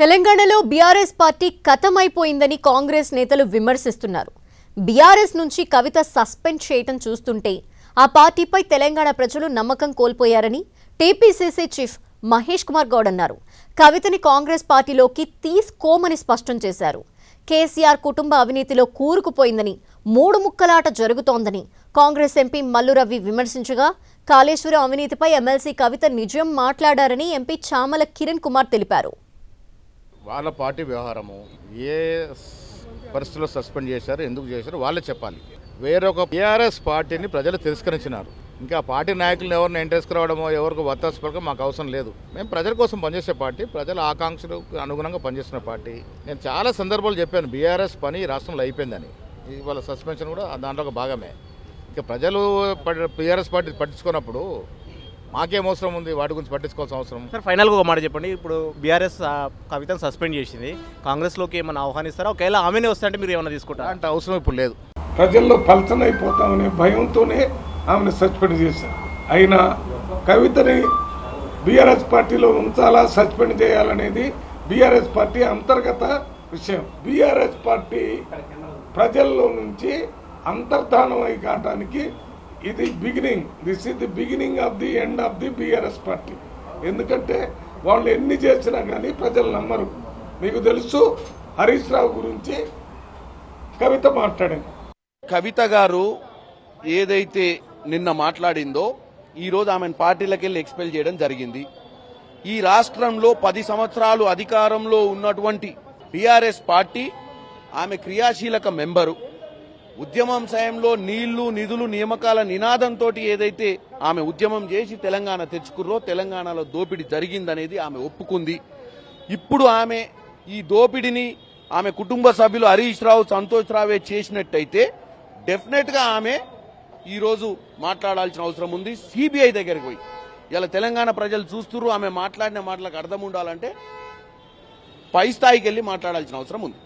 తెలంగాణలో BRS party ఖతమైపోయిందని Congress నేతలు విమర్శిస్తున్నారు. బీఆర్ఎస్ నుంచి కవిత సస్పెండ్ చేయటం చూస్తుంటే ఆ పార్టీపై తెలంగాణ ప్రజలు నమ్మకం కోల్పోయారని టీపీసీసీ చీఫ్ మహేష్ కుమార్ గౌడ్ అన్నారు. కవితని కాంగ్రెస్ పార్టీలోకి తీసుకోమని స్పష్టం చేశారు. కేసీఆర్ కుటుంబ అవినీతిలో కూరుకుపోయిందని, మూడు ముక్కలాట జరుగుతోందని కాంగ్రెస్ ఎంపీ మల్లు రవి విమర్శించగా, కాళేశ్వరం అవినీతిపై ఎమ్మెల్సీ కవిత నిజం మాట్లాడారని ఎంపీ చామల కిరణ్ కుమార్ తెలిపారు. వాళ్ళ పార్టీ వ్యవహారము ఏ పరిస్థితుల్లో సస్పెండ్ చేశారు, ఎందుకు చేశారు వాళ్ళే చెప్పాలి. వేరొక బీఆర్ఎస్ పార్టీని ప్రజలు తిరస్కరించినారు. ఇంకా పార్టీ నాయకులను ఎవరిని ఎంటేసుకురావడమో ఎవరికి వత్తాసు పలకడం మాకు అవసరం లేదు. మేము ప్రజల కోసం పనిచేసే పార్టీ, ప్రజల ఆకాంక్షలకు అనుగుణంగా పనిచేస్తున్న పార్టీ. నేను చాలా సందర్భాలు చెప్పాను బీఆర్ఎస్ పని రాష్ట్రంలో అయిపోయిందని. ఇవాళ సస్పెన్షన్ కూడా దాంట్లో ఒక భాగమే. ఇక ప్రజలు బీఆర్ఎస్ పార్టీ పట్టించుకున్నప్పుడు మాకేం అవసరం ఉంది, వాటి గురించి పట్టించుకోవాల్సిన అవసరం. సార్, ఫైనల్గా ఒక మాట చెప్పండి. ఇప్పుడు బీఆర్ఎస్ కవితను సస్పెండ్ చేసింది, కాంగ్రెస్లోకి ఏమైనా ఆహ్వానిస్తారా? ఒకవేళ ఆమెనే వస్తుంటే మీరు ఏమైనా తీసుకుంటారా? అంటే అవసరం ఇప్పుడు లేదు. ప్రజల్లో పలచనైపోతామనే భయంతోనే ఆమెను సస్పెండ్ చేశారు. అయినా కవితని బీఆర్ఎస్ పార్టీలో ఉంచాలా, సస్పెండ్ చేయాలనేది బీఆర్ఎస్ పార్టీ అంతర్గత విషయం. బీఆర్ఎస్ పార్టీ ప్రజల్లో నుంచి అంతర్ధానం అయి కావడానికి ఇది beginning. This is the beginning of the end of the BRS party. ఎందుకంటే వాళ్ళు ఎన్ని చేసినా కానీ ప్రజలు నమ్మరు. మీకు తెలుసు హరీష్ రావు గురించి కవిత మాట్లాడింది. కవిత గారు ఏదైతే నిన్న మాట్లాడిందో ఈరోజు ఆమెను పార్టీలకు వెళ్ళి ఎక్స్పెల్ చేయడం జరిగింది. ఈ రాష్ట్రంలో 10 సంవత్సరాలు అధికారంలో ఉన్నటువంటి బీఆర్ఎస్ పార్టీ ఆమె క్రియాశీలక మెంబరు. ఉద్యమం సమయంలో నీళ్లు నిధులు నియామకాల నినాదంతో ఏదైతే ఆమె ఉద్యమం చేసి తెలంగాణ తెచ్చుకుర్రో, తెలంగాణలో దోపిడీ జరిగిందనేది ఆమె ఒప్పుకుంది. ఇప్పుడు ఆమె ఈ దోపిడీని ఆమె కుటుంబ సభ్యులు హరీష్ రావు, సంతోష్ రావే చేసినట్టయితే డెఫినెట్ గా ఆమె ఈరోజు మాట్లాడాల్సిన అవసరం ఉంది. సిబిఐ దగ్గరికి పోయి ఇలా తెలంగాణ ప్రజలు చూస్తున్నారు. ఆమె మాట్లాడిన మాటలకు అర్థం ఉండాలంటే పై స్థాయికి వెళ్లి మాట్లాడాల్సిన అవసరం ఉంది.